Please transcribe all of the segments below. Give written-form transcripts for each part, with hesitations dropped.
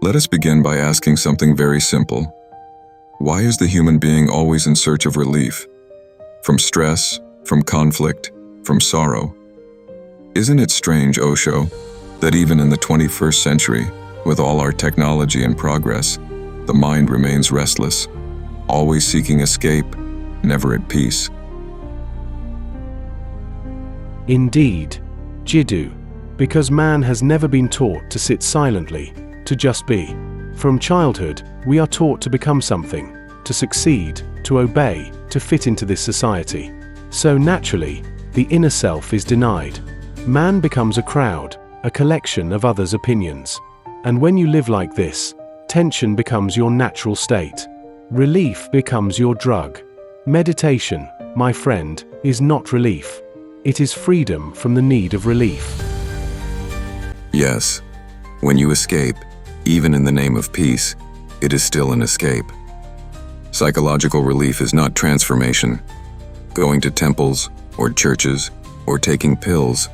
Let us begin by asking something very simple. Why is the human being always in search of relief? From stress, from conflict, from sorrow? Isn't it strange, Osho, that even in the 21st century, with all our technology and progress, the mind remains restless, always seeking escape, never at peace? Indeed, Jiddu, because man has never been taught to sit silently, to just be. From childhood, we are taught to become something, to succeed, to obey, to fit into this society. So naturally, the inner self is denied. Man becomes a crowd, a collection of others' opinions. And when you live like this, tension becomes your natural state. Relief becomes your drug. Meditation, my friend, is not relief. It is freedom from the need of relief. Yes, when you escape, even in the name of peace, it is still an escape. Psychological relief is not transformation. Going to temples, or churches, or taking pills,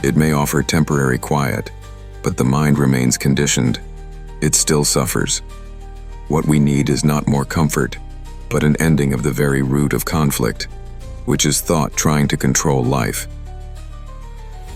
it may offer temporary quiet, but the mind remains conditioned. It still suffers. What we need is not more comfort, but an ending of the very root of conflict, which is thought trying to control life.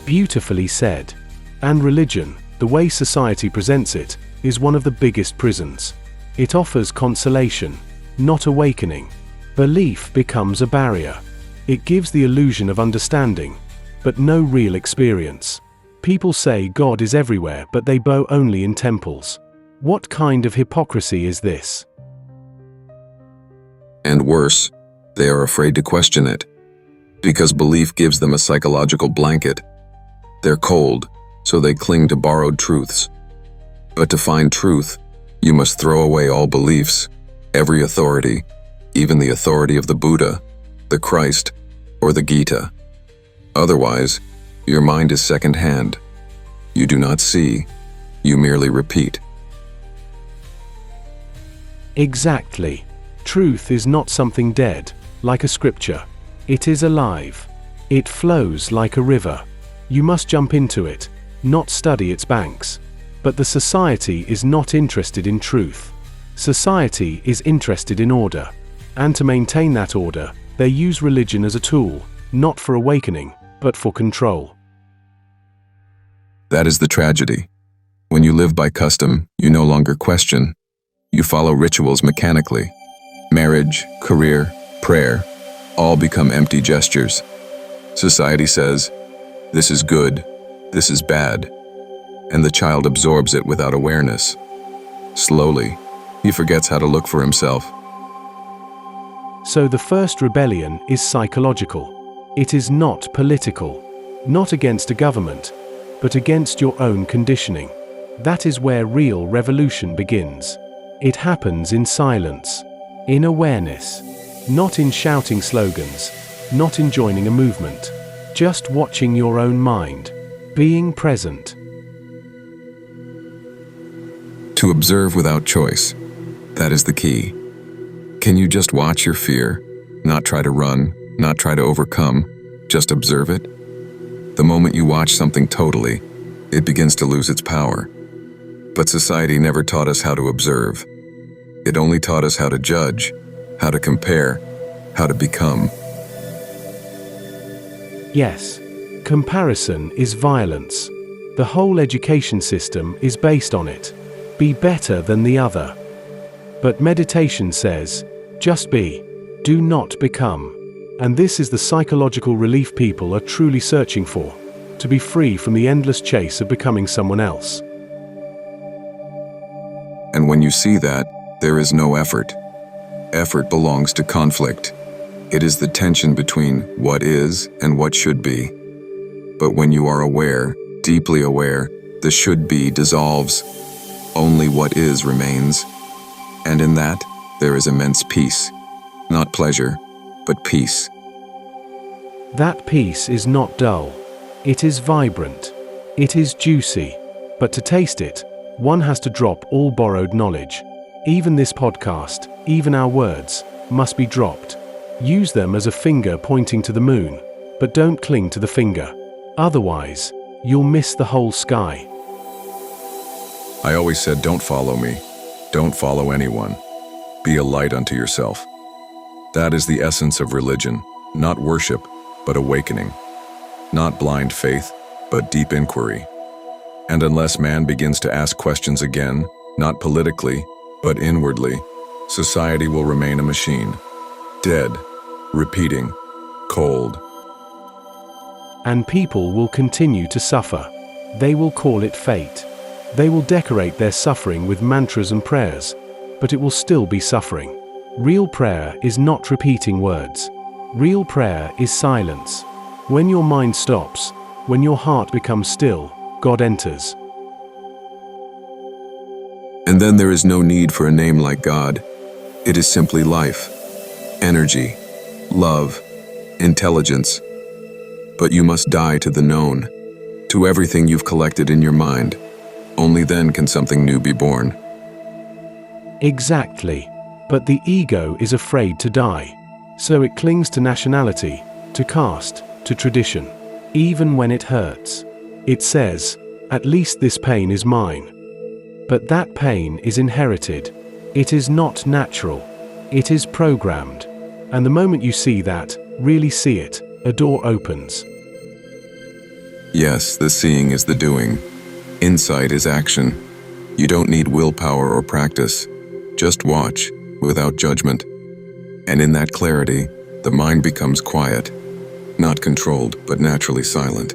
Beautifully said. And religion, the way society presents it, is one of the biggest prisons. It offers consolation, not awakening. Belief becomes a barrier. It gives the illusion of understanding, but no real experience. People say God is everywhere, but they bow only in temples. What kind of hypocrisy is this? And worse, they are afraid to question it, because belief gives them a psychological blanket. They're cold, so they cling to borrowed truths. But to find truth, you must throw away all beliefs, every authority, even the authority of the Buddha, the Christ, or the Gita. Otherwise, your mind is second-hand. You do not see, you merely repeat. Exactly. Truth is not something dead, like a scripture. It is alive. It flows like a river. You must jump into it, not study its banks. But the society is not interested in truth. Society is interested in order. And to maintain that order, they use religion as a tool, not for awakening, but for control. That is the tragedy. When you live by custom, you no longer question. You follow rituals mechanically. Marriage, career, prayer, all become empty gestures. Society says, this is good, this is bad, and the child absorbs it without awareness. Slowly, he forgets how to look for himself. So the first rebellion is psychological. It is not political, not against a government, but against your own conditioning. That is where real revolution begins. It happens in silence, in awareness, not in shouting slogans, not in joining a movement, just watching your own mind, being present. To observe without choice, that is the key. Can you just watch your fear, not try to run, not try to overcome, just observe it? The moment you watch something totally, it begins to lose its power. But society never taught us how to observe. It only taught us how to judge, how to compare, how to become. Yes, comparison is violence. The whole education system is based on it. Be better than the other. But meditation says, just be, do not become. And this is the psychological relief people are truly searching for, to be free from the endless chase of becoming someone else. And when you see that, there is no effort. Effort belongs to conflict. It is the tension between what is and what should be. But when you are aware, deeply aware, the should be dissolves. Only what is remains. And in that, there is immense peace. Not pleasure, but peace. That peace is not dull. It is vibrant. It is juicy. But to taste it, one has to drop all borrowed knowledge. Even this podcast, even our words, must be dropped. Use them as a finger pointing to the moon, but don't cling to the finger. Otherwise, you'll miss the whole sky. I always said, don't follow me. Don't follow anyone. Be a light unto yourself. That is the essence of religion, not worship, but awakening. Not blind faith, but deep inquiry. And unless man begins to ask questions again, not politically, but inwardly, society will remain a machine. Dead, repeating, cold. And people will continue to suffer. They will call it fate. They will decorate their suffering with mantras and prayers, but it will still be suffering. Real prayer is not repeating words. Real prayer is silence. When your mind stops, when your heart becomes still, God enters. And then there is no need for a name like God. It is simply life, energy, love, intelligence. But you must die to the known, to everything you've collected in your mind. Only then can something new be born. Exactly. But the ego is afraid to die. So it clings to nationality, to caste, to tradition. Even when it hurts. It says, at least this pain is mine. But that pain is inherited. It is not natural. It is programmed. And the moment you see that, really see it, a door opens. Yes, the seeing is the doing. Insight is action. You don't need willpower or practice. Just watch, without judgment. And in that clarity, the mind becomes quiet. Not controlled, but naturally silent.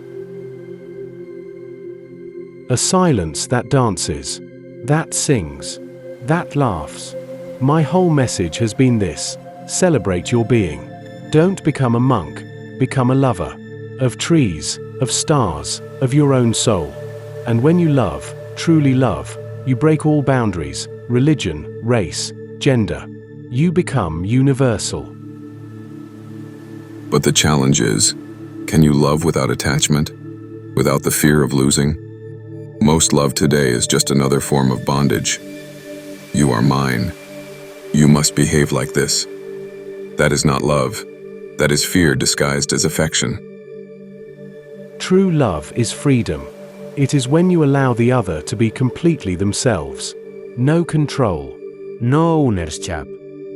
A silence that dances, that sings, that laughs. My whole message has been this: celebrate your being. Don't become a monk, become a lover. Of trees, of stars, of your own soul. And when you love, truly love, you break all boundaries, religion, race, gender. You become universal. But the challenge is, can you love without attachment? Without the fear of losing? Most love today is just another form of bondage. You are mine. You must behave like this. That is not love. That is fear disguised as affection. True love is freedom. It is when you allow the other to be completely themselves. No control. No ownership.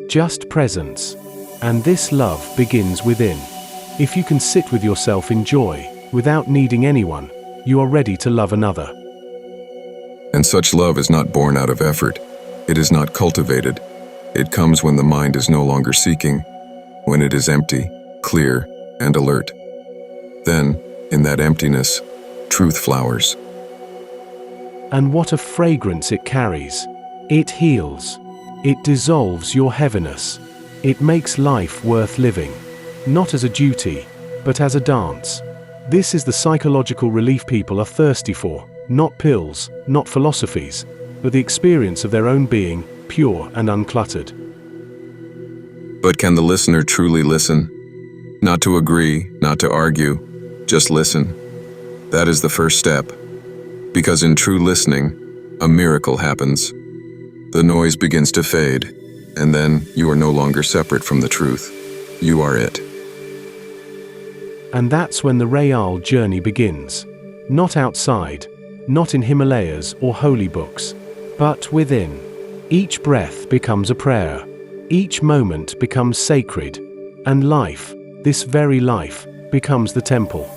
Just presence. And this love begins within. If you can sit with yourself in joy, without needing anyone, you are ready to love another. And such love is not born out of effort. It is not cultivated. It comes when the mind is no longer seeking, when it is empty, clear, and alert. Then, in that emptiness, truth flowers. And what a fragrance it carries. It heals. It dissolves your heaviness. It makes life worth living. Not as a duty, but as a dance. This is the psychological relief people are thirsty for. Not pills, not philosophies, but the experience of their own being, pure and uncluttered. But can the listener truly listen? Not to agree, not to argue, just listen. That is the first step. Because in true listening, a miracle happens. The noise begins to fade, and then you are no longer separate from the truth. You are it. And that's when the real journey begins. Not outside, not in Himalayas or holy books, but within. Each breath becomes a prayer. Each moment becomes sacred. And life, this very life, becomes the temple.